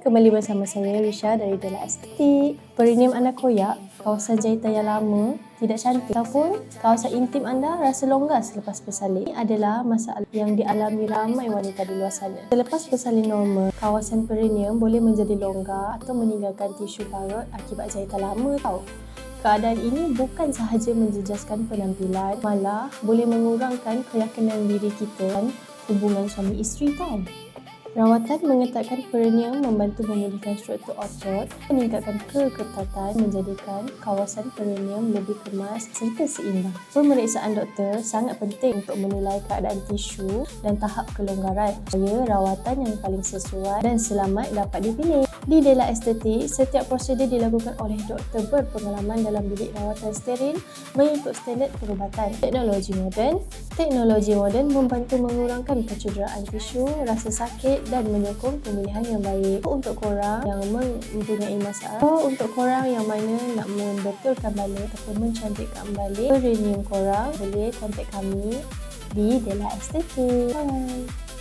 kembali bersama saya Risha dari Della Estetik. Perineum anda koyak, kawasan jahitan yang lama tidak cantik ataupun kawasan intim anda rasa longgar selepas bersalin. Ini adalah masalah yang dialami ramai wanita di luar sana. Selepas bersalin normal, kawasan perineum boleh menjadi longgar atau meninggalkan tisu parut akibat jahitan lama tau. Keadaan ini bukan sahaja menjejaskan penampilan, malah boleh mengurangkan keyakinan diri kita dan hubungan suami isteri tau. Rawatan mengetatkan perineum membantu memulihkan struktur otot, meningkatkan keketatan, menjadikan kawasan perineum lebih kemas serta seimbang. Pemeriksaan doktor sangat penting untuk menilai keadaan tisu dan tahap kelonggaran supaya rawatan yang paling sesuai dan selamat dapat dipilih. Di Della Estetik, setiap prosedur dilakukan oleh doktor berpengalaman dalam bilik rawatan steril mengikut standard perubatan. Teknologi moden membantu mengurangkan kecederaan tisu, rasa sakit dan menyokong pemilihan yang baik. Untuk korang yang mempunyai masalah, untuk korang yang mana nak membetulkan balik ataupun mencantikkan balik perineum korang, boleh kontak kami di Della Estetik. Bye.